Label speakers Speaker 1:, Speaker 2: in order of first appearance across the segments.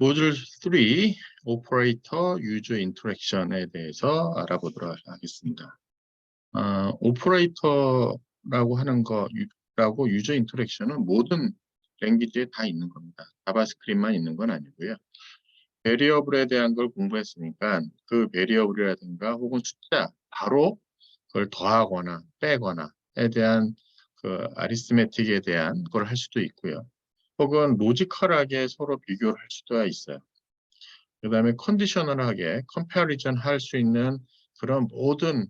Speaker 1: 모듈 3 오퍼레이터 유저 인터랙션에 대해서 알아보도록 하겠습니다. 오퍼레이터라고 하는 거라고 유저 인터랙션은 모든 랭귀지에 다 있는 겁니다. 자바스크립트만 있는 건 아니고요. 베리어블에 대한 걸 공부했으니까 그 베리어블이라든가 혹은 숫자 바로 그걸 더하거나 빼거나에 대한 그 아리스메틱에 대한 걸 할 수도 있고요. 혹은 로지컬하게 서로 비교를 할 수도 있어요. 그 다음에 컨디셔널하게 컴패리전 할 수 있는 그런 모든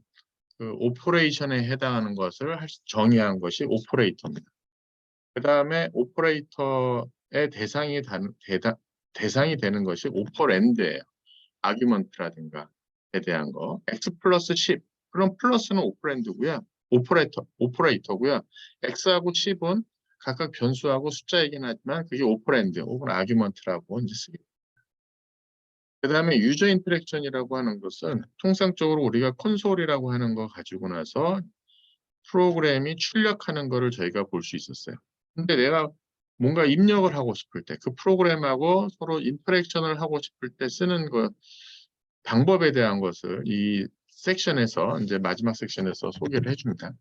Speaker 1: 그 오퍼레이션에 해당하는 것을 정의한 것이 오퍼레이터입니다. 그 다음에 오퍼레이터의 대상이 되는 것이 오퍼랜드예요. 아규먼트라든가에 대한 거. X 플러스 10. 그럼 플러스는 오퍼랜드고요. 오퍼레이터고요. X하고 10은 각각 변수하고 숫자이긴 하지만 그게 오퍼랜드 혹은 아규먼트라고 이제 쓰겠습니다. 그 다음에 유저 인터랙션이라고 하는 것은 통상적으로 우리가 콘솔이라고 하는 거 가지고 나서 프로그램이 출력하는 거를 저희가 볼 수 있었어요. 근데 내가 뭔가 입력을 하고 싶을 때 그 프로그램하고 서로 인터랙션을 하고 싶을 때 쓰는 그 방법에 대한 것을 이 섹션에서 이제 마지막 섹션에서 소개를 해줍니다.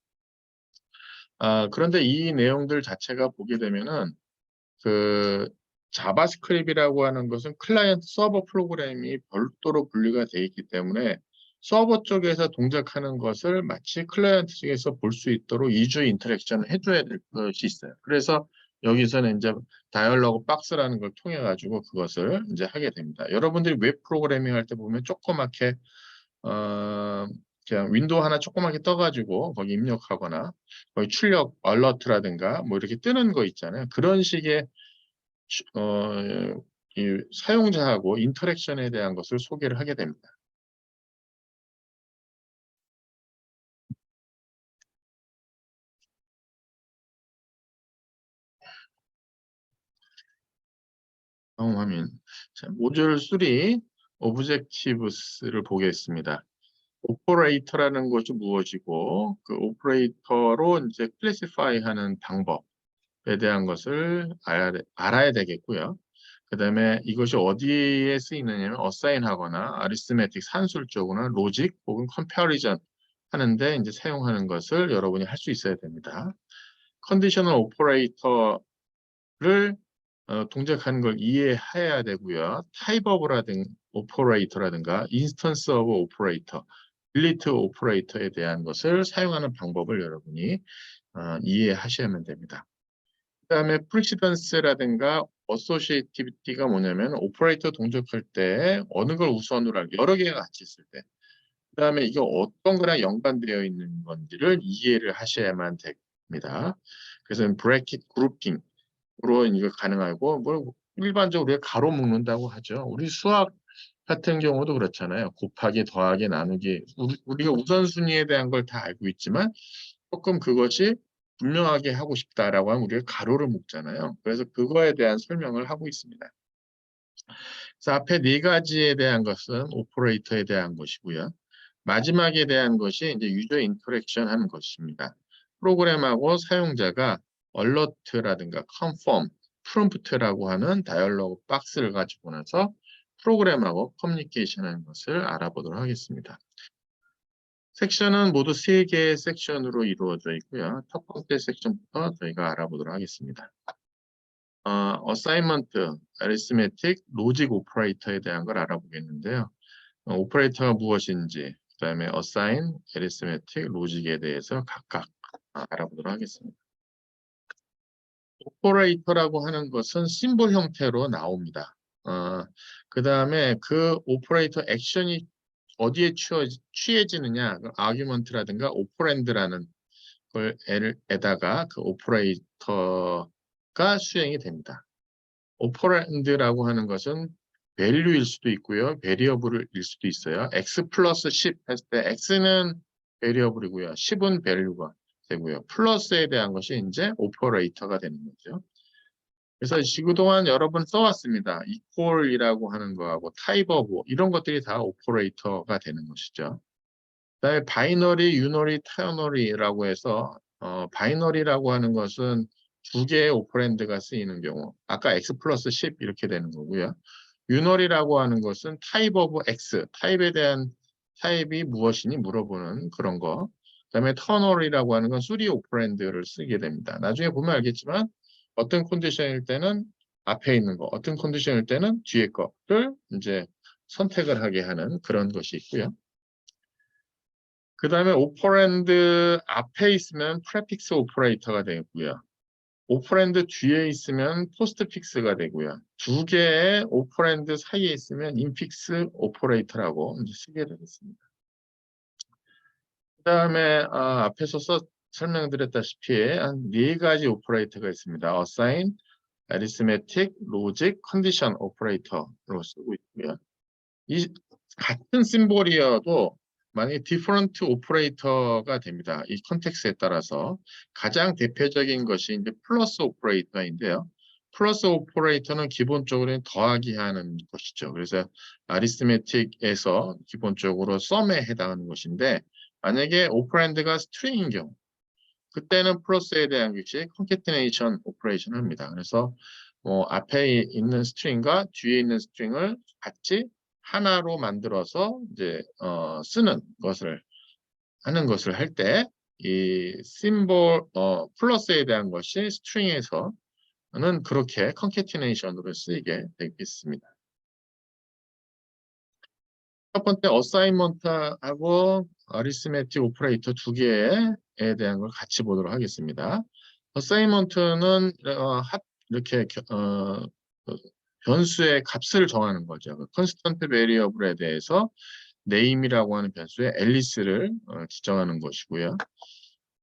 Speaker 1: 그런데 이 내용들 자체가 보게 되면은 그 자바스크립트라고 하는 것은 클라이언트 서버 프로그램이 별도로 분리가 되어 있기 때문에 서버 쪽에서 동작하는 것을 마치 클라이언트 쪽에서 볼 수 있도록 이주 인터랙션을 해줘야 될 것이 있어요. 그래서 여기서는 이제 다이얼로그 박스라는 걸 통해 가지고 그것을 이제 하게 됩니다. 여러분들이 웹 프로그래밍 할 때 보면 조그맣게 그냥 윈도우 하나 조그맣게 떠가지고 거기 입력하거나 거기 출력 얼러트라든가 뭐 이렇게 뜨는 거 있잖아요. 그런 식의 이 사용자하고 인터랙션에 대한 것을 소개를 하게 됩니다. 다음 화면. 자, 모듈 3 오브젝티브스를 보겠습니다. 오퍼레이터라는 것이 무엇이고 그 오퍼레이터로 이제 클래시파이 하는 방법에 대한 것을 알아야 되겠고요. 그 다음에 이것이 어디에 쓰이느냐면 어사인 하거나 아리스메틱 산술 쪽이나 로직 혹은 컴패리전 하는데 이제 사용하는 것을 여러분이 할 수 있어야 됩니다. 컨디셔널 오퍼레이터를 동작하는 걸 이해해야 되고요. 타입 오퍼레이터라든가 인스턴스 오브 오퍼레이터, 딜리트 오퍼레이터에 대한 것을 사용하는 방법을 여러분이 이해하셔야만 됩니다. 그 다음에 프리시던스라든가 어소시에이티비티가 뭐냐면 오퍼레이터 동작할 때 어느 걸 우선으로 하고 여러 개가 같이 있을 때 그 다음에 이게 어떤 거랑 연관되어 있는 건지를 이해를 하셔야만 됩니다. 그래서 브래킷 그룹핑으로 이거 가능하고 뭘 일반적으로 우리가 가로 묶는다고 하죠. 우리 수학 같은 경우도 그렇잖아요. 곱하기, 더하기, 나누기. 우리가 우선순위에 대한 걸 다 알고 있지만 조금 그것이 분명하게 하고 싶다라고 하면 우리가 가로를 묶잖아요. 그래서 그거에 대한 설명을 하고 있습니다. 그래서 앞에 네 가지에 대한 것은 오퍼레이터에 대한 것이고요. 마지막에 대한 것이 이제 유저 인터랙션 하는 것입니다. 프로그램하고 사용자가 얼러트라든가 컨펌, 프롬프트라고 하는 다이얼로그 박스를 가지고 나서 프로그램하고 커뮤니케이션 하는 것을 알아보도록 하겠습니다. 섹션은 모두 3개의 섹션으로 이루어져 있고요. 첫 번째 섹션부터 저희가 알아보도록 하겠습니다. 어사이먼트, 아리스메틱, 로직 오퍼레이터에 대한 걸 알아보겠는데요. 오퍼레이터가 무엇인지, 그 다음에 어사인, 아리스메틱, 로직에 대해서 각각 알아보도록 하겠습니다. 오퍼레이터라고 하는 것은 심볼 형태로 나옵니다. 그 다음에 그 오퍼레이터 액션이 어디에 취해지느냐, 아규먼트라든가 오퍼랜드라는 걸에다가 그 오퍼레이터가 수행이 됩니다. 오퍼랜드라고 하는 것은 밸류일 수도 있고요. 베리어블일 수도 있어요. x 플러스 10 했을 때 x는 베리어블이고요. 10은 밸류가 되고요. 플러스에 대한 것이 이제 오퍼레이터가 되는 거죠. 그래서 그동안 여러 번 써왔습니다. equal이라고 하는 거하고 type of 이런 것들이 다 오퍼레이터가 되는 것이죠. 그다음에 바이너리, 유너리, 타이너리라고 해서 바이너리라고 하는 것은 두 개의 오퍼랜드가 쓰이는 경우 아까 x 플러스 10 이렇게 되는 거고요. 유널이라고 하는 것은 타입 오브 X, 타입에 대한 타입이 무엇이니 물어보는 그런 거. 그다음에 터널이라고 하는 건 수리 오퍼랜드를 쓰게 됩니다. 나중에 보면 알겠지만 어떤 컨디션일 때는 앞에 있는 거, 어떤 컨디션일 때는 뒤에 거를 이제 선택을 하게 하는 그런 것이 있고요. 그 다음에 오퍼랜드 앞에 있으면 프레픽스 오퍼레이터가 되고요. 오퍼랜드 뒤에 있으면 포스트픽스가 되고요. 두 개의 오퍼랜드 사이에 있으면 인픽스 오퍼레이터라고 이제 쓰게 되겠습니다. 그 다음에 앞에서 설명드렸다시피 한 네 가지 오퍼레이터가 있습니다. assign, arithmetic, logic, condition 오퍼레이터로 쓰고 있고요. 이 같은 심볼이어도 만약에 different 오퍼레이터가 됩니다. 이 컨텍스트에 따라서 가장 대표적인 것이 이제 플러스 오퍼레이터인데요. 플러스 오퍼레이터는 기본적으로 더하기 하는 것이죠. 그래서 아리스메틱에서 기본적으로 썸에 해당하는 것인데 만약에 오퍼랜드가 스트링인 경우 그때는 플러스에 대한 것이 컨캐티네이션 오퍼레이션을 합니다. 그래서 앞에 있는 스트링과 뒤에 있는 스트링을 같이 하나로 만들어서 이제 쓰는 것을 하는 것을 할 때 이 심볼 플러스에 대한 것이 스트링에서는 그렇게 컨캐티네이션으로 쓰이게 되겠습니다. 첫 번째 어사인먼트하고 어리스메틱 오퍼레이터 두 개에 대한 걸 같이 보도록 하겠습니다. 어사인먼트는 이렇게 변수의 값을 정하는 거죠. 컨스턴트 베리어블에 대해서 네임이라고 하는 변수에 앨리스를 지정하는 것이고요.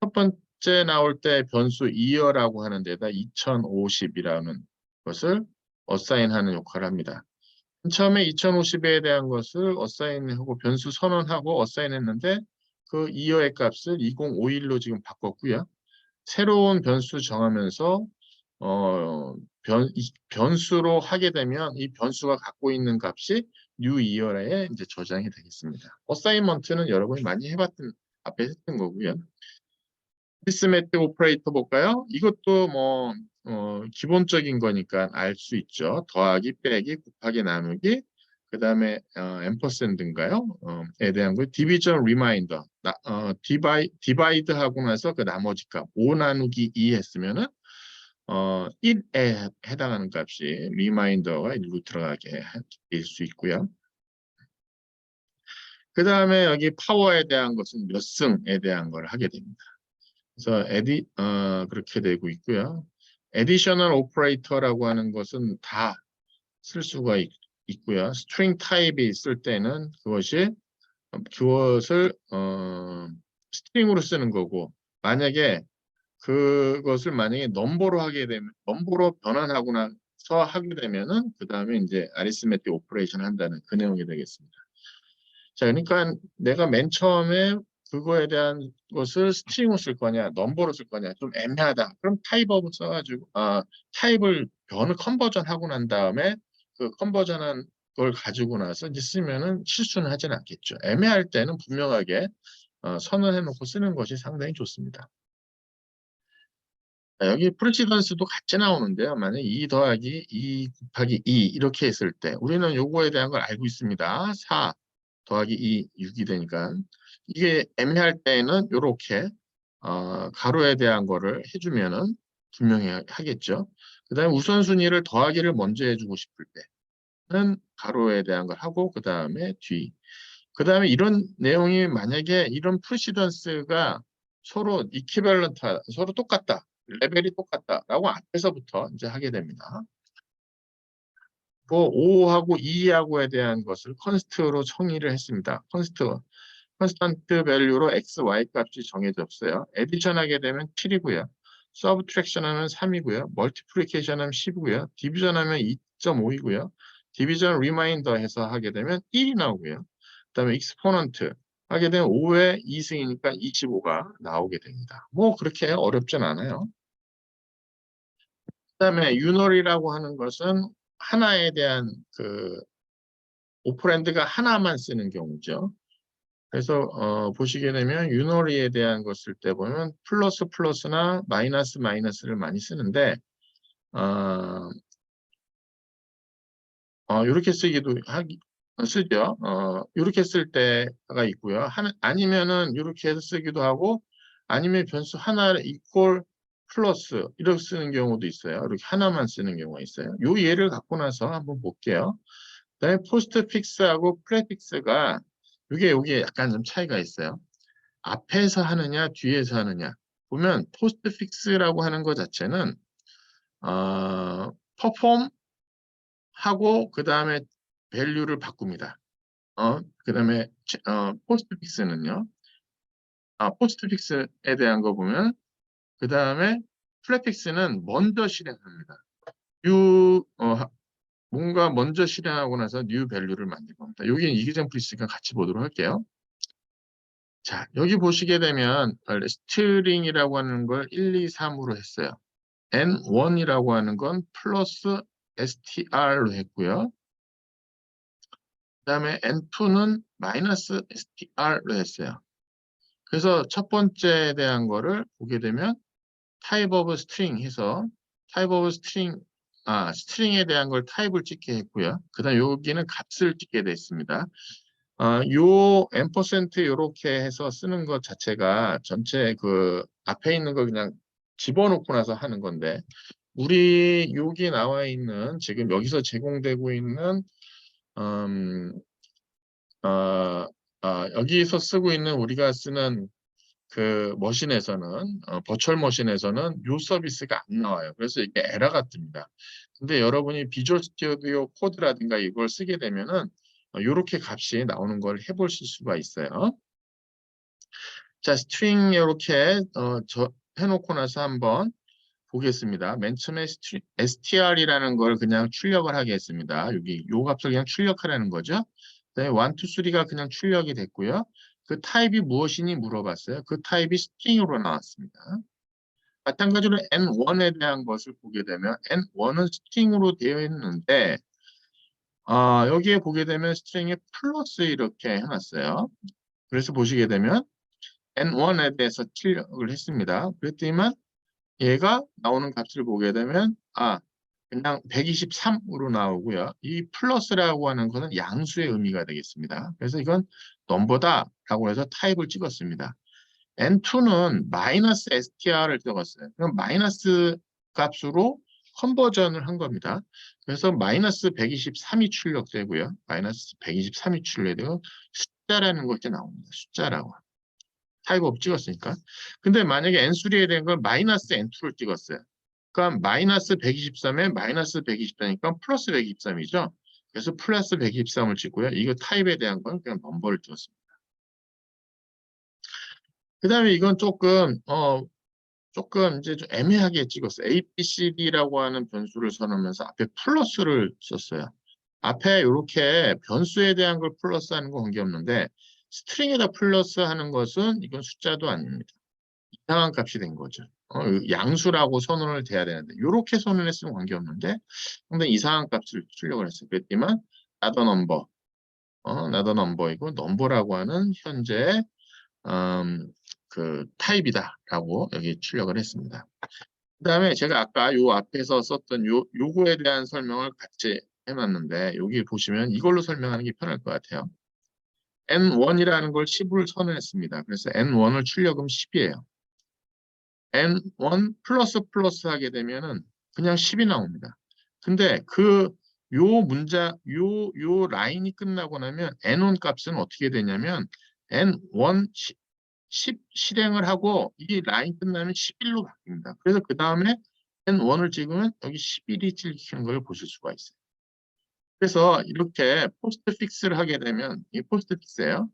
Speaker 1: 첫 번째 나올 때 변수 이어라고 하는 데다 2050이라는 것을 어사인하는 역할을 합니다. 처음에 2050에 대한 것을 어사인하고 변수 선언하고 어사인했는데 그 이어의 값을 2051로 지금 바꿨고요. 새로운 변수 정하면서 변수로 하게 되면 이 변수가 갖고 있는 값이 new year에 이제 저장이 되겠습니다. 어사인먼트는 여러분이 많이 해봤던 앞에 했던 거고요. 리스매틱 오퍼레이터 볼까요? 이것도 기본적인 거니까 알 수 있죠. 더하기, 빼기, 곱하기, 나누기, 그 다음에 앰퍼샌드인가요? 에 대한 거. 디비전 리마인더. 디바이드 하고 나서 그 나머지 값 5 나누기 2 했으면은 1에 해당하는 값이 리마인더가 1로 들어가게 될 수 있고요. 그 다음에 여기 파워에 대한 것은 몇 승에 대한 걸 하게 됩니다. 그래서 그렇게 되고 있고요. 에디셔널 오퍼레이터라고 하는 것은 다 쓸 수가 있고요. 스트링 타입이 있을 때는 그것을 스트링으로 쓰는 거고 만약에 그것을 만약에 넘버로 하게 되면 넘버로 변환하고 나서 하게 되면은 그 다음에 이제 아리스메틱 오퍼레이션 한다는 그 내용이 되겠습니다. 자, 그러니까 내가 맨 처음에 그거에 대한 것을 스트링으로 쓸 거냐, 넘버로 쓸 거냐, 좀 애매하다. 그럼 타입업을 써가지고, 타입을 변을 컨버전 하고 난 다음에 그 컨버전한 걸 가지고 나서 이제 쓰면은 실수는 하진 않겠죠. 애매할 때는 분명하게 선언해 놓고 쓰는 것이 상당히 좋습니다. 자, 여기 프리시던스도 같이 나오는데요. 만약 2 더하기 2 곱하기 2 이렇게 했을 때 우리는 요거에 대한 걸 알고 있습니다. 4 더하기 2, 6이 되니까 이게 애매할 때는 이렇게 가로에 대한 거를 해주면은 분명히 하겠죠. 그 다음에 우선순위를 더하기를 먼저 해주고 싶을 때는 가로에 대한 걸 하고 그 다음에 뒤. 그 다음에 이런 내용이 만약에 이런 프리시던스가 서로 이퀴밸런트, 서로 똑같다. 레벨이 똑같다라고 앞에서부터 이제 하게 됩니다. 그 5하고 2하고에 대한 것을 컨스트로 정의를 했습니다. 컨스턴트 밸류로 x, y 값이 정해졌어요. 에디션 하게 되면 7이고요. 서브트랙션 하면 3이고요. 멀티플리케이션 하면 10이고요. 디비전 하면 2.5이고요. 디비전 리마인더 해서 하게 되면 1이 나오고요. 그 다음에 익스포넌트 하게 되면 5의 2승이니까 25가 나오게 됩니다. 뭐 그렇게 어렵진 않아요. 그 다음에 유널이라고 하는 것은 하나에 대한 그 오퍼랜드가 하나만 쓰는 경우죠. 그래서 보시게 되면 유너리에 대한 것을 때 보면 플러스 플러스나 마이너스 마이너스를 많이 쓰는데 어, 이렇게 쓰죠. 이렇게 쓸 때가 있고요. 아니면은 이렇게 해서 쓰기도 하고, 아니면 변수 하나를 equal 플러스 이렇게 쓰는 경우도 있어요. 이렇게 하나만 쓰는 경우가 있어요. 요 예를 갖고 나서 한번 볼게요. 그다음에 포스트픽스하고 프레픽스가 이게 약간 좀 차이가 있어요. 앞에서 하느냐, 뒤에서 하느냐. 보면 포스트픽스라고 하는 것 자체는 퍼폼 하고 그 다음에 밸류를 바꿉니다. 그 다음에 포스트픽스는요. 포스트픽스에 대한 거 보면 그 다음에 프레픽스는 먼저 실행합니다. 뉴 뭔가 먼저 실행하고 나서 뉴 밸류를 만들 겁니다. 여기 이기점플 있으니까 같이 보도록 할게요. 자, 여기 보시게 되면 스트링이라고 하는 걸 1, 2, 3으로 했어요. N1이라고 하는 건 플러스 str로 했고요. 그 다음에 N2는 마이너스 str로 했어요. 그래서 첫 번째에 대한 거를 보게 되면 type of string 해서 type of string, 스트링에 대한 걸 타입을 찍게 했고요. 그 다음 여기는 값을 찍게 됐습니다. 요 앰퍼센트 이렇게 해서 쓰는 것 자체가 전체 그 앞에 있는 거 그냥 집어넣고 나서 하는 건데 우리 여기 나와 있는 지금 여기서 제공되고 있는 음, 어, 여기서 쓰고 있는 우리가 쓰는 그 머신에서는 버추얼 머신에서는 요 서비스가 안 나와요. 그래서 이게 에러가 뜹니다. 근데 여러분이 비주얼 스튜디오 코드라든가 이걸 쓰게 되면은 이렇게 값이 나오는 걸 해보실 수가 있어요. 자, 스트링 이렇게 해놓고 나서 한번 보겠습니다. 맨 처음에 str이라는 걸 그냥 출력을 하겠습니다. 여기 요 값을 그냥 출력하라는 거죠. 그다음에 1, 2, 3가 그냥 출력이 됐고요. 그 타입이 무엇이니 물어봤어요. 그 타입이 스트링으로 나왔습니다. 마찬가지로 N1에 대한 것을 보게 되면 N1은 스트링으로 되어 있는데 여기에 보게 되면 스트링에 플러스 이렇게 해놨어요. 그래서 보시게 되면 N1에 대해서 출력을 했습니다. 그랬더니만 얘가 나오는 값을 보게 되면 그냥 123으로 나오고요. 이 플러스라고 하는 것은 양수의 의미가 되겠습니다. 그래서 이건 넘버다라고 해서 타입을 찍었습니다. N2는 마이너스 str을 적었어요. 그럼 마이너스 값으로 컨버전을 한 겁니다. 그래서 마이너스 123이 출력되고요. 마이너스 123이 출력되고 숫자라는 것이 나옵니다. 숫자라고. 타입업 찍었으니까. 근데 만약에 N3에 대한 걸 마이너스 N2를 찍었어요. 그러니까 마이너스 123에 마이너스 124니까 플러스 123이죠. 그래서 플러스 123을 찍고요. 이거 타입에 대한 건 그냥 넘버를 찍었습니다. 그 다음에 이건 조금 이제 좀 애매하게 찍었어요. A, B, C, D라고 하는 변수를 선언하면서 앞에 플러스를 썼어요. 앞에 이렇게 변수에 대한 걸 플러스하는 건 관계없는데 스트링에다 플러스하는 것은 이건 숫자도 아닙니다. 이상한 값이 된 거죠. 양수라고 선언을 돼야 되는데 이렇게 선언했으면 관계없는데 상당히 이상한 값을 출력을 했어요. 그랬지만 not a number, not a number이고 넘버라고 하는 현재 그 타입이다라고 여기 출력을 했습니다. 그다음에 제가 아까 요 앞에서 썼던 요거에 대한 설명을 같이 해놨는데 여기 보시면 이걸로 설명하는 게 편할 것 같아요. N1이라는 걸 10을 선언했습니다. 그래서 N1을 출력하면 10이에요. N1 플러스 플러스 하게 되면은 그냥 10이 나옵니다. 근데 요 라인이 끝나고 나면 N1 값은 어떻게 되냐면 N1 10 실행을 하고 이 라인 끝나면 11로 바뀝니다. 그래서 그 다음에 N1을 찍으면 여기 11이 찍히는 걸 보실 수가 있어요. 그래서 이렇게 포스트 픽스를 하게 되면 이 포스트 픽스예요.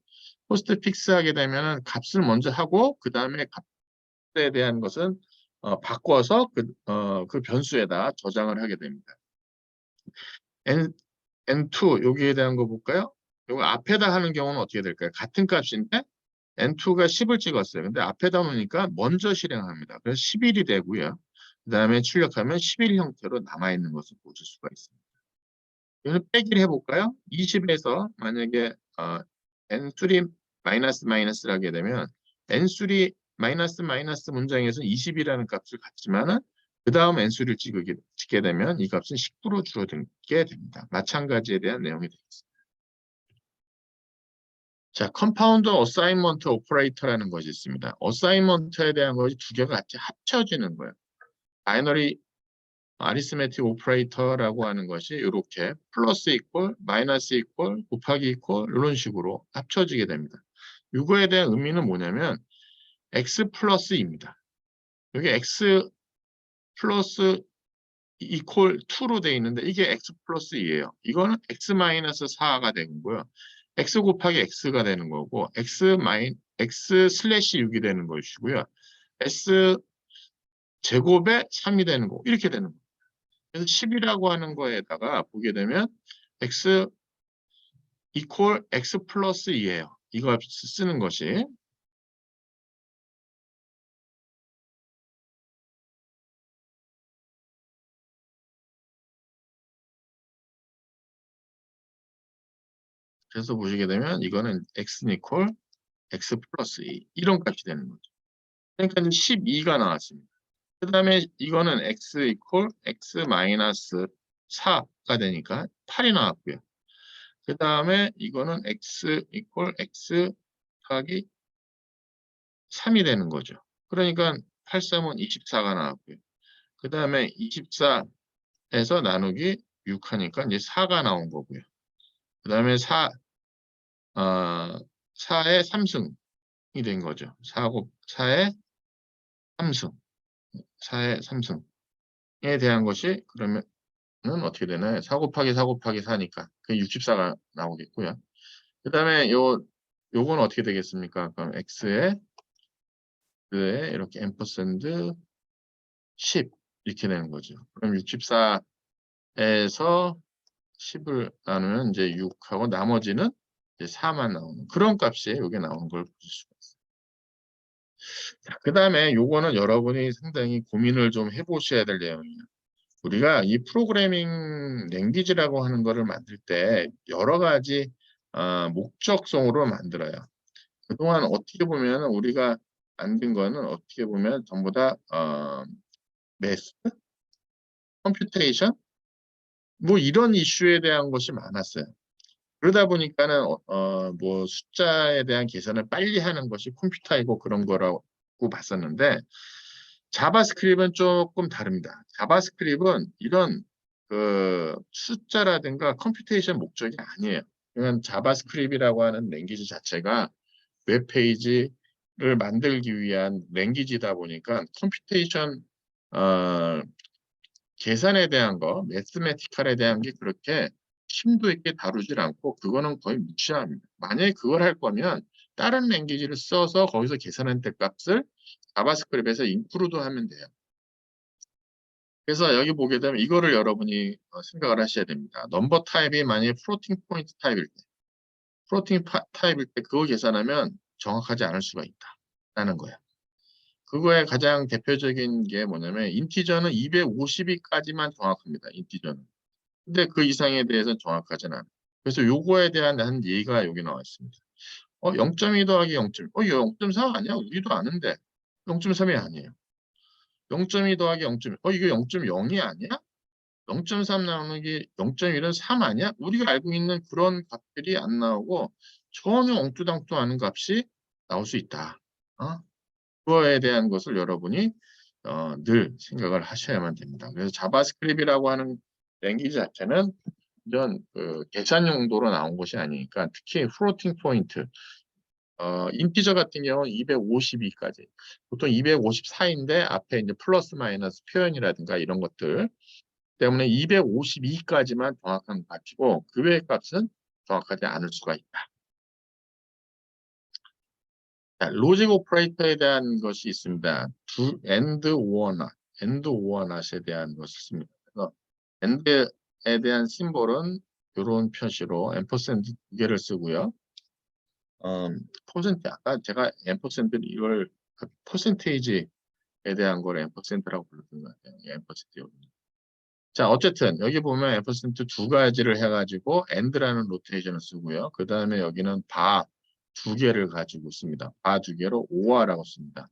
Speaker 1: 포스트 픽스 하게 되면 값을 먼저 하고 그 다음에 값에 대한 것은 바꿔서 그 변수에다 저장을 하게 됩니다. N2 여기에 대한 거 볼까요? 요거 앞에다 하는 경우는 어떻게 될까요? 같은 값인데 N2가 10을 찍었어요. 근데 앞에다 놓으니까 먼저 실행합니다. 그래서 11이 되고요. 그 다음에 출력하면 11 형태로 남아있는 것을 보실 수가 있습니다. 이거는 빼기를 해볼까요? 20에서 만약에 N3 마이너스 마이너스를 하게 되면 N3 마이너스 마이너스 문장에서 20이라는 값을 갖지만은 그 다음 n수를 찍게 되면 이 값은 10% 줄어들게 됩니다. 마찬가지에 대한 내용이 되겠습니다. 자, 컴파운드 어사인먼트 오퍼레이터라는 것이 있습니다. 어사인먼트에 대한 것이 두 개가 같이 합쳐지는 거예요. 바이너리 아리스메틱 오퍼레이터라고 하는 것이 이렇게 플러스 이퀄, 마이너스 이퀄, 곱하기 이퀄 이런 식으로 합쳐지게 됩니다. 이거에 대한 의미는 뭐냐면 x 플러스입니다. 여기 x 플러스 이퀄 2로 되어 있는데 이게 x 플러스 2예요. 이거는 x 마이너스 4가 되는 거고요. x 곱하기 x가 되는 거고 x 슬래시 6이 되는 것이고요. s 제곱에 3이 되는 거 이렇게 되는 거예요. 그래서 10이라고 하는 거에다가 보게 되면 x 이퀄 x 플러스 2예요. 이거 쓰는 것이. 그래서 보시게 되면 이거는 x 이퀄 x 플러스 2 이런 값이 되는 거죠. 그러니까 12가 나왔습니다. 그 다음에 이거는 x 이퀄 x 마이너스 4가 되니까 8이 나왔고요. 그 다음에 이거는 x 이퀄 x 곱하기 3이 되는 거죠. 그러니까 8, 3은 24가 나왔고요. 그 다음에 24에서 나누기 6 하니까 이제 4가 나온 거고요. 그 다음에 4의 3승이 된 거죠. 4의 3승. 4의 3승에 대한 것이 그러면 어떻게 되나요? 4 곱하기 4 곱하기 4니까 그 64가 나오겠고요. 그 다음에 요건 어떻게 되겠습니까? 그럼 x에 그에 이렇게 앰퍼샌드 10 이렇게 되는 거죠. 그럼 64에서 10을 나누면 이제 6하고 나머지는 이제 4만 나오는 그런 값이 여기 나오는 걸 보실 수가 있어요. 자, 그 다음에 요거는 여러분이 상당히 고민을 좀 해보셔야 될 내용이에요. 우리가 이 프로그래밍 랭귀지라고 하는 거를 만들 때 여러 가지 목적성으로 만들어요. 그동안 어떻게 보면 우리가 만든 거는 어떻게 보면 전부 다 매스, 컴퓨테이션 뭐 이런 이슈에 대한 것이 많았어요. 그러다 보니까는 뭐 숫자에 대한 계산을 빨리 하는 것이 컴퓨터이고 그런 거라고 봤었는데 자바스크립트는 조금 다릅니다. 자바스크립트는 이런 그 숫자라든가 컴퓨테이션 목적이 아니에요. 그냥 자바스크립트라고 하는 랭귀지 자체가 웹페이지를 만들기 위한 랭귀지다 보니까 컴퓨테이션 어, 계산에 대한 거, 매스메티컬에 대한 게 그렇게 심도 있게 다루질 않고 그거는 거의 무시합니다. 만약에 그걸 할 거면 다른 랭귀지를 써서 거기서 계산한 때 값을 자바스크립트에서 인크루드 하면 돼요. 그래서 여기 보게 되면 이거를 여러분이 생각을 하셔야 됩니다. 넘버 타입이 만약에 플로팅 포인트 타입일 때, 플로팅 타입일 때 그거 계산하면 정확하지 않을 수가 있다라는 거예요. 그거의 가장 대표적인 게 뭐냐면 인티저는 252까지만 정확합니다. 인티저는. 근데 그 이상에 대해서는 정확하진 않아요. 그래서 요거에 대한 한 예가 여기 나와 있습니다. 0.2 더하기 0.1. 이거 0.4 아니야? 우리도 아는데. 0.3이 아니에요. 0.2 더하기 0.1. 이거 0.0이 아니야? 0.3 나오기 0.1은 3 아니야? 우리가 알고 있는 그런 값들이 안 나오고 전혀 엉뚱당뚱 하는 값이 나올 수 있다. 그거에 대한 것을 여러분이 늘 생각을 하셔야만 됩니다. 그래서 자바스크립트라고 하는 랭귀지 자체는 이런 계산 용도로 나온 것이 아니니까 특히 플로팅 포인트 인티저 같은 경우는 252까지 보통 254인데 앞에 이제 플러스 마이너스 표현이라든가 이런 것들 때문에 252까지만 정확한 값이고 그 외의 값은 정확하지 않을 수가 있다. 자, 로직 오퍼레이터에 대한 것이 있습니다. AND or not, AND or not에 대한 것이 있습니다. 그래서 AND에 대한 심볼은 이런 표시로 앰퍼샌드 두 개를 쓰고요. 퍼센트 아까 제가 앰퍼샌드 이걸 퍼센테이지에 대한 걸 앰퍼샌드라고 불렀던 것 같아요. 앰퍼샌드 여기. 자, 어쨌든 여기 보면 앰퍼샌드 두 가지를 해가지고 AND라는 로테이션을 쓰고요. 그 다음에 여기는 바 두 개를 가지고 있습니다. 바 두 개로 OR라고 씁니다.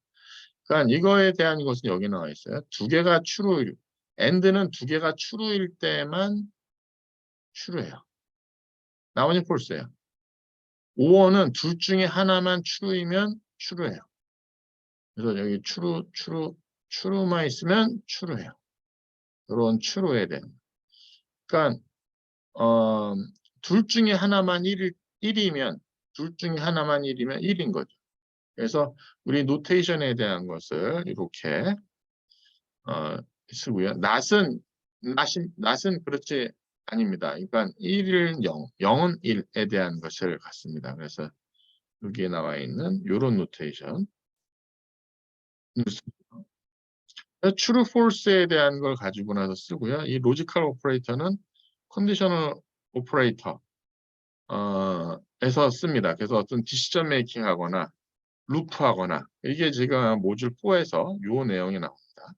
Speaker 1: 그러니까 이거에 대한 것은 여기 나와 있어요. 두 개가 true일, and는 두 개가 true일 때만 true예요. 나머지 false예요. or는 둘 중에 하나만 true이면 true예요. 그래서 여기 true만 있으면 true예요. 이런 true에 대한. 그러니까 둘 중에 하나만 1이면 둘 중에 하나만 1이면 1인 거죠. 그래서 우리 노테이션에 대한 것을 이렇게 쓰고요. 낫은 그렇지 아닙니다. 그러니까 1은 0, 0은 1에 대한 것을 갖습니다. 그래서 여기에 나와 있는 이런 노테이션. true, false에 대한 걸 가지고 나서 쓰고요. 이 로지컬 오퍼레이터는 컨디셔널 오퍼레이터 에서 씁니다. 그래서 어떤 디시전 메이킹 하거나 루프하거나 이게 지금 모듈 4에서 요 내용이 나옵니다.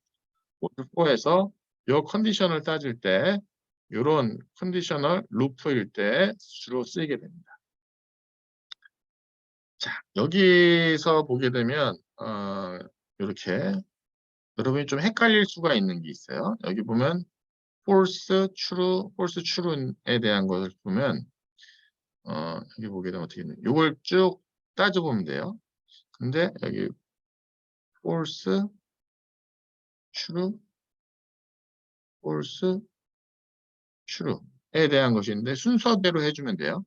Speaker 1: 모듈 4에서 요 컨디션을 따질 때 이런 컨디셔널 루프일 때 주로 쓰이게 됩니다. 자, 여기서 보게 되면 이렇게 여러분이 좀 헷갈릴 수가 있는 게 있어요. 여기 보면 false, true, false, true에 대한 것을 보면 여기 보게 되면 어떻게 되냐. 이걸 쭉 따져보면 돼요. 근데 여기 false, true, false, true에 대한 것인데 순서대로 해주면 돼요.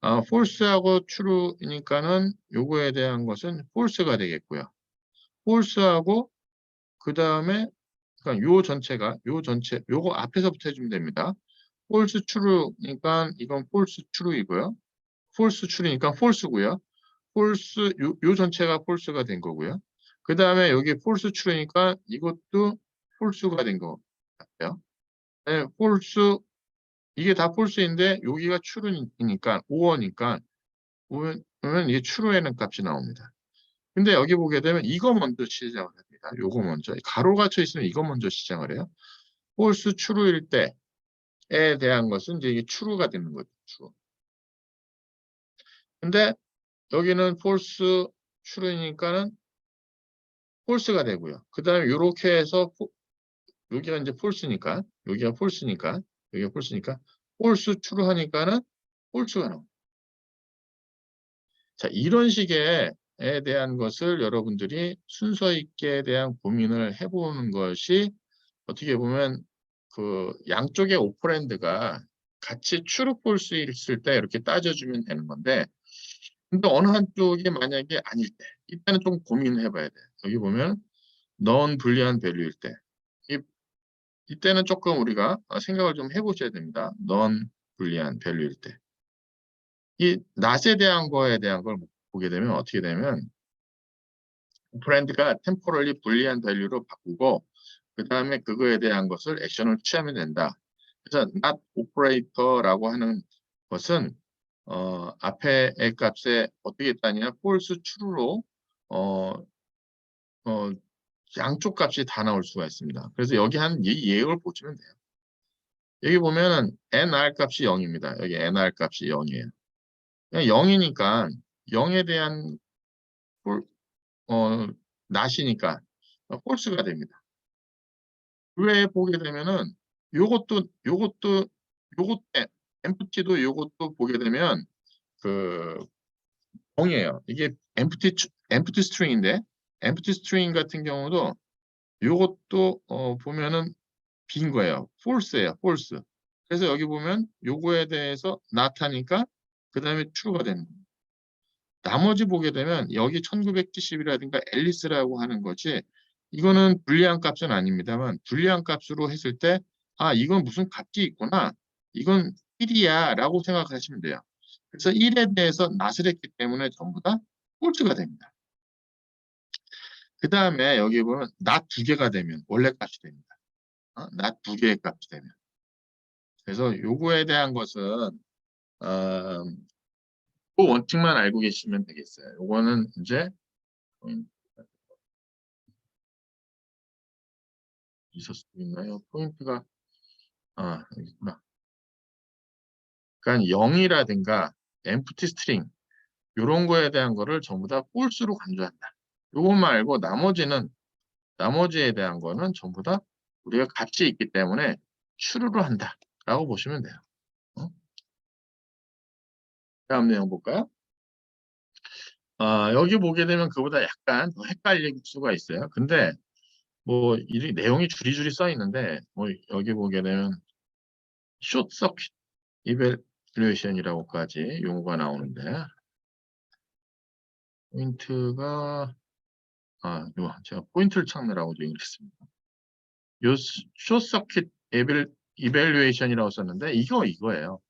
Speaker 1: false하고 true니까는 요거에 대한 것은 false가 되겠고요. false하고 그 다음에 그러니까 요 전체 요거 앞에서부터 해주면 됩니다. false true니까 이건 false true이고요. false true니까 false고요. false 요 전체가 false가 된 거고요. 그 다음에 여기 false true니까 이것도 false가 된 거 같아요. 네, false 이게 다 false인데 여기가 true니까 5어니까 그러면 이게 true에는 값이 나옵니다. 근데 여기 보게 되면 이거 먼저 시작을 합니다. 요거 먼저 가로 갇혀 있으면 이거 먼저 시작을 해요. false true일 때에 대한 것은 이제 이게 true가 되는 거죠. true. 근데 여기는 false true니까는 false가 되고요. 그 다음에 이렇게 해서 여기가 이제 false니까 여기가 false니까 여기가 false니까 false true 하니까는 false가 나옵니다. 자, 이런 식의 에 대한 것을 여러분들이 순서 있게 대한 고민을 해보는 것이 어떻게 보면 그 양쪽의 오퍼랜드가 같이 true, false 있을 때 이렇게 따져주면 되는 건데 근데 어느 한쪽이 만약에 아닐 때 이때는 좀 고민을 해봐야 돼요. 여기 보면 non 불리한 밸류일 때 이때는 조금 우리가 생각을 좀 해보셔야 됩니다. non 불리한 밸류일 때. 이 낫에 대한 거에 대한 걸 보게 되면 어떻게 되면 오퍼랜드가 템포럴리 불리한 밸류로 바꾸고 그 다음에 그거에 대한 것을 액션을 취하면 된다. 그래서 not operator라고 하는 것은 앞에 의 값에 어떻게 따냐 false true로 어, 어, 양쪽 값이 다 나올 수가 있습니다. 그래서 여기 한 이 예역을 보시면 돼요. 여기 보면은 nr 값이 0입니다. 여기 nr 값이 0이에요. 0이니까 0에 대한 not이니까 false가 됩니다. 그 외에 보게 되면은 요것도 empty도 요것도 보게 되면 그 0이에요. 이게 empty string인데 empty string 같은 경우도 요것도 보면은 빈 거예요. false예요. false. 그래서 여기 보면 요거에 대해서 나타니까 그 다음에 true가 되는 거예요. 나머지 보게 되면 여기 1970이라든가 앨리스라고 하는 것이 이거는 불리한 값은 아닙니다만 불리한 값으로 했을 때 이건 무슨 값이 있구나. 이건 1이야 라고 생각하시면 돼요. 그래서 1에 대해서 낫을 했기 때문에 전부 다 꼴찌가 됩니다. 그 다음에 여기 보면 낫 두 개가 되면 원래 값이 됩니다. 낫 두 개의 값이 되면. 그래서 요거에 대한 것은 그 원칙만 알고 계시면 되겠어요. 요거는 이제 있었나요? 포인트가 여기 있구나. 그러니까 0이라든가 empty string 이런 거에 대한 거를 전부 다 false로 간주한다. 요거 말고 나머지에 대한 거는 전부 다 우리가 값이 있기 때문에 추루를 한다라고 보시면 돼요. 다음 내용 볼까요? 여기 보게 되면 그보다 약간 더 헷갈릴 수가 있어요. 근데 뭐 이 내용이 줄이줄이 써 있는데 뭐 여기 보게 되면 숏 서킷 이벨루에이션이라고까지 용어가 나오는데 포인트가 제가 포인트를 찾느라고 지금 그랬습니다. 요 숏 서킷 이벨루에이션이라고 썼는데 이거예요.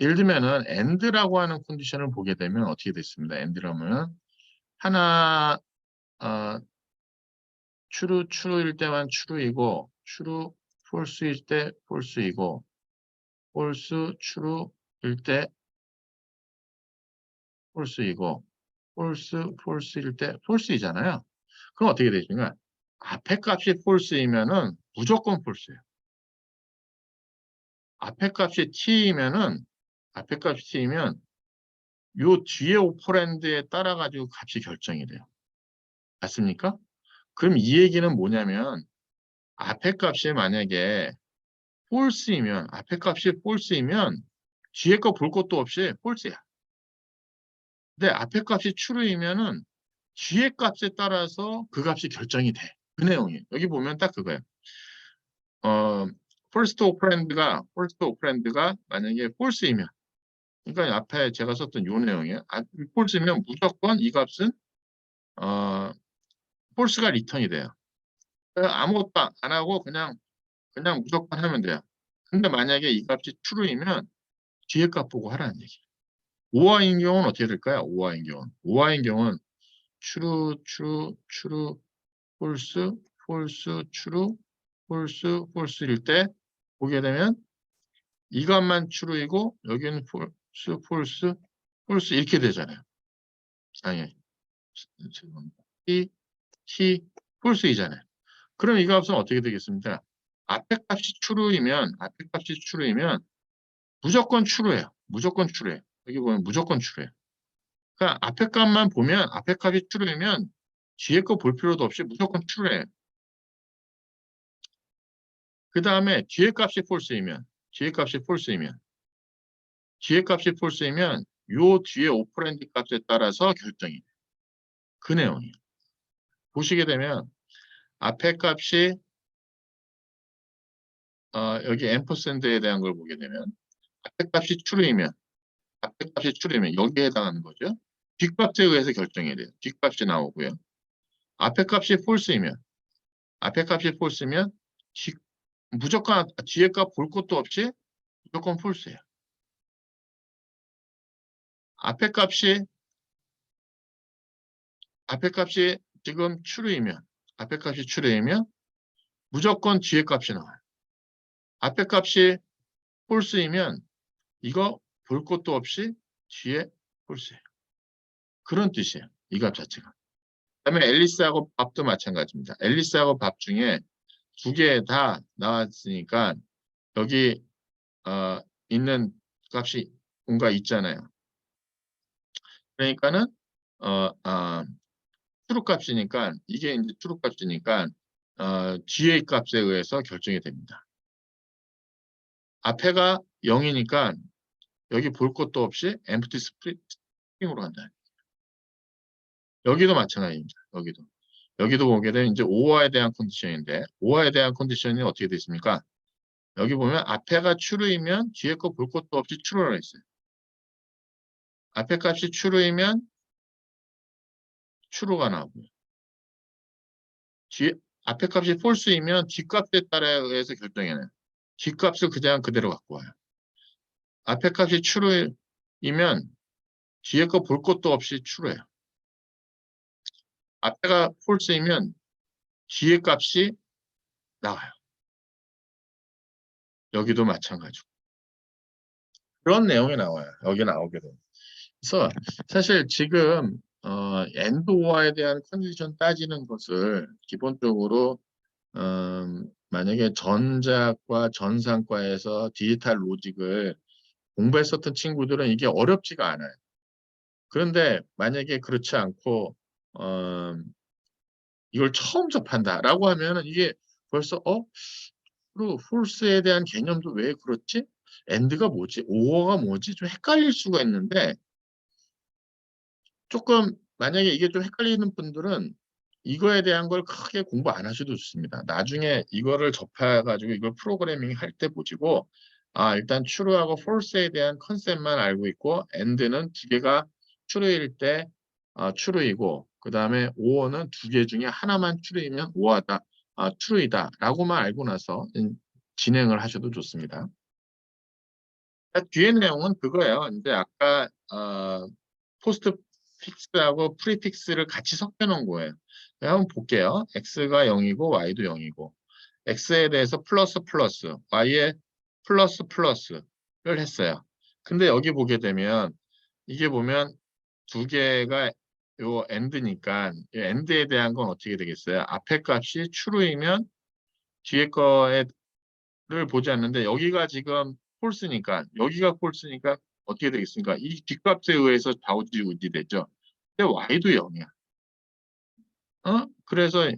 Speaker 1: 예를 들면은 AND라고 하는 컨디션을 보게 되면 어떻게 됐습니다. AND라면 하나 true일 때만 true이고 true false일 때 false이고 false true일 때 false이고 false일 때 false이잖아요. 그럼 어떻게 되시냐? 앞에 값이 false이면은 무조건 false예요. 앞에 값이 t이면은 요 뒤에 오퍼랜드에 따라 가지고 값이 결정이 돼요. 맞습니까? 그럼 이 얘기는 뭐냐면 앞에 값이 만약에 앞에 값이 false이면 뒤에 거 볼 것도 없이 false야. 근데 앞에 값이 true이면은 뒤에 값에 따라서 그 값이 결정이 돼. 그 내용이에요. 여기 보면 딱 그거예요. first operand가 만약에 false이면 그러니까 앞에 제가 썼던 요 내용이에요. false면 무조건 이 값은 false가 리턴이 돼요. 아무것도 안 하고 그냥 무조건 하면 돼요. 근데 만약에 이 값이 true이면 뒤에 값 보고 하라는 얘기예요. 오화인 경우는 어떻게 될까요? 오화인 경우는 true, false, true, false일 때 보게 되면 이것만 true이고 여기는 false 이렇게 되잖아요. 상에 t, false이잖아요. 그럼 이 값은 어떻게 되겠습니까? 앞에 값이 true이면 무조건 true예요. 여기 보면 무조건 true예요. 그러니까 앞에 값만 보면 앞에 값이 true이면 뒤에 거 볼 필요도 없이 무조건 true예요. 그 다음에 뒤에 값이 false이면 요 뒤에 오퍼랜드 값에 따라서 결정이 돼요. 그 내용이에요. 보시게 되면 앞에 값이 여기 앰퍼샌드에 대한 걸 보게 되면 앞에 값이 true이면 여기에 해당하는 거죠. 뒷값에 의해서 결정이 돼요. 뒷값이 나오고요. 앞에 값이 false이면 무조건 뒤에 값 볼 것도 없이 무조건 false예요. 앞에 값이 지금 true이면 무조건 뒤에 값이 나와요. 앞에 값이 false이면 이거 볼 것도 없이 뒤에 false예요. 그런 뜻이에요. 이 값 자체가. 그다음에 앨리스하고 밥도 마찬가지입니다. 앨리스하고 밥 중에 두 개 다 나왔으니까 여기 있는 값이 뭔가 있잖아요. 그러니까는 트루 값이니까 이게 이제 트루 값이니까 뒤의 값에 의해서 결정이 됩니다. 앞에가 0이니까 여기 볼 것도 없이 empty string으로 간다. 여기도 마찬가지입니다. 여기도 보게 되면 이제 오화에 대한 컨디션인데 오화에 대한 컨디션이 어떻게 되십니까? 여기 보면 앞에가 true이면 뒤에 거 볼 것도 없이 true라고 했어요. 앞에 값이 true이면 true가 나오고요. 앞에 값이 false이면 뒷값에 따라 의해서 결정해내요. 뒷값을 그냥 그대로 갖고 와요. 앞에 값이 true이면 뒤에 거 볼 것도 없이 true예요. 앞에가 false이면 뒤에 값이 나와요. 여기도 마찬가지고. 그런 내용이 나와요. 여기 나오게 돼요. 그래서 사실 지금 엔드 오화에 대한 컨디션 따지는 것을 기본적으로 만약에 전자과 전산과에서 디지털 로직을 공부했었던 친구들은 이게 어렵지가 않아요. 그런데 만약에 그렇지 않고 이걸 처음 접한다라고 하면은 이게 벌써 false에 대한 개념도 왜 그렇지? and가 뭐지? or가 뭐지? 좀 헷갈릴 수가 있는데 조금 만약에 이게 좀 헷갈리는 분들은 이거에 대한 걸 크게 공부 안 하셔도 좋습니다. 나중에 이거를 접해가지고 이걸 프로그래밍 할 때 보시고 일단 true하고 false에 대한 컨셉만 알고 있고 and는 두 개가 true일 때 true이고 그 다음에 or는 두 개 중에 하나만 true이면 true이다 라고만 알고 나서 진행을 하셔도 좋습니다. 뒤에 내용은 그거예요. 이제 아까 포스트 픽스하고 프리픽스를 같이 섞여 놓은 거예요. 한번 볼게요. x가 0이고 y도 0이고 x에 대해서 플러스 플러스 y에 플러스 플러스를 했어요. 근데 여기 보게 되면 이게 보면 두 개가 요 and니까 이 and에 대한 건 어떻게 되겠어요? 앞에 값이 true이면 뒤에 거를 보지 않는데 여기가 지금 false니까 여기가 false니까 어떻게 되겠습니까? 이 뒷값에 의해서 좌우지우지 되죠. 근데 y도 0이야. 그래서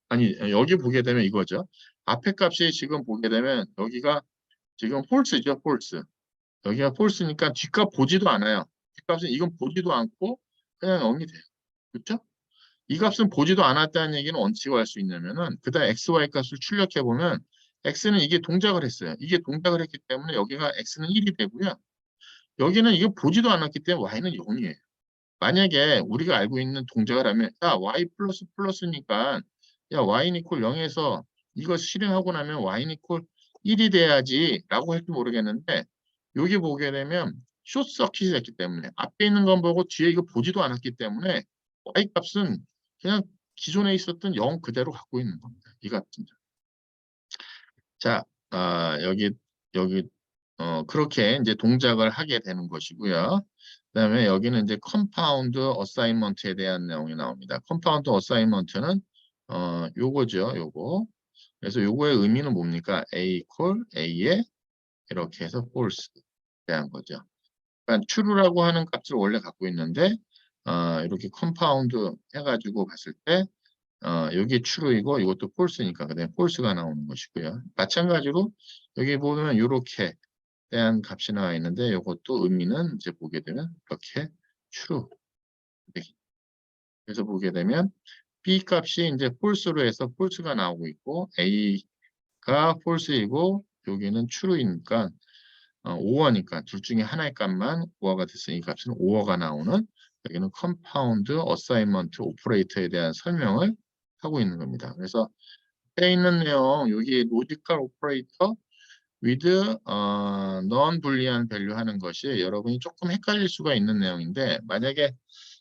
Speaker 1: 아니 여기 보게 되면 이거죠. 앞에 값이 지금 보게 되면 여기가 지금 false죠, false. 여기가 false니까 뒷값 보지도 않아요. 뒷값은 이건 보지도 않고 그냥 0이 돼요. 그렇죠? 이 값은 보지도 않았다는 얘기는 원칙을 할 수 있냐면은 그다음 x, y 값을 출력해 보면 x는 이게 동작을 했어요. 이게 동작을 했기 때문에 여기가 x는 1이 되고요. 여기는 이게 보지도 않았기 때문에 y는 0이에요. 만약에 우리가 알고 있는 동작을 하면 야 y 플러스 플러스니까 야 y는 이퀄 0에서 이거 실행하고 나면 y는 이퀄 1이 돼야지 라고 할지 모르겠는데 여기 보게 되면 숏 서킷이 됐기 때문에 앞에 있는 건 보고 뒤에 이거 보지도 않았기 때문에 y 값은 그냥 기존에 있었던 0 그대로 갖고 있는 겁니다. 이 같은 점. 자, 여기 그렇게 이제 동작을 하게 되는 것이고요. 그다음에 여기는 이제 컴파운드 어사인먼트에 대한 내용이 나옵니다. 컴파운드 어사인먼트는 요거죠, 요거. 그래서 요거의 의미는 뭡니까? A equal A에 이렇게 해서 false 대한 거죠. 그러니까 true라고 하는 값을 원래 갖고 있는데 이렇게 컴파운드 해가지고 봤을 때 여기 true이고 이것도 false니까 그다음에 false가 나오는 것이고요. 마찬가지로 여기 보면 이렇게 대한 값이 나와 있는데 이것도 의미는 이제 보게 되면 이렇게 true. 그래서 보게 되면 b 값이 이제 false로 해서 false가 나오고 있고 a가 false이고 여기는 true이니까 5어니까 둘 중에 하나의 값만 5어가 됐으니 이 값은 5어가 나오는 여기는 컴파운드 어사인먼트 오퍼레이터에 대한 설명을 하고 있는 겁니다. 그래서 앞에 있는 내용 여기 로지컬 오퍼레이터 with non-boolean value 하는 것이 여러분이 조금 헷갈릴 수가 있는 내용인데 만약에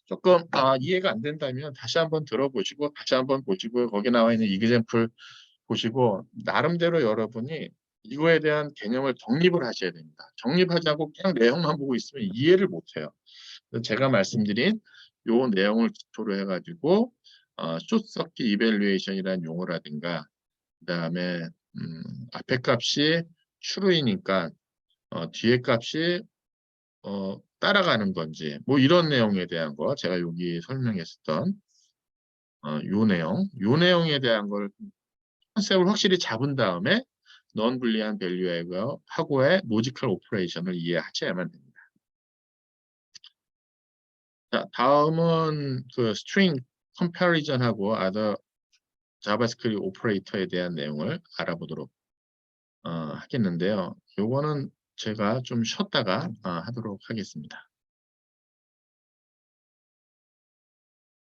Speaker 1: 조금 이해가 안 된다면 다시 한번 들어보시고 다시 한번 보시고 거기 나와 있는 이그젬플 보시고 나름대로 여러분이 이거에 대한 개념을 정립을 하셔야 됩니다. 정립하지 않고 그냥 내용만 보고 있으면 이해를 못해요. 제가 말씀드린 요 내용을 기초로 해가지고 숏서킷 이밸류에이션이라는 용어라든가 그다음에 앞에 값이 true이니까 뒤에 값이 따라가는 건지 뭐 이런 내용에 대한 거 제가 여기 설명했었던 요 내용에 대한 걸 컨셉을 확실히 잡은 다음에 non 불리한 밸류하고의 로지컬 오퍼레이션을 이해하셔야만 됩니다. 자, 다음은 그 string comparison하고 other 자바스크립트 오퍼레이터에 대한 내용을 알아보도록 하겠는데요. 요거는 제가 좀 쉬었다가 하도록 하겠습니다.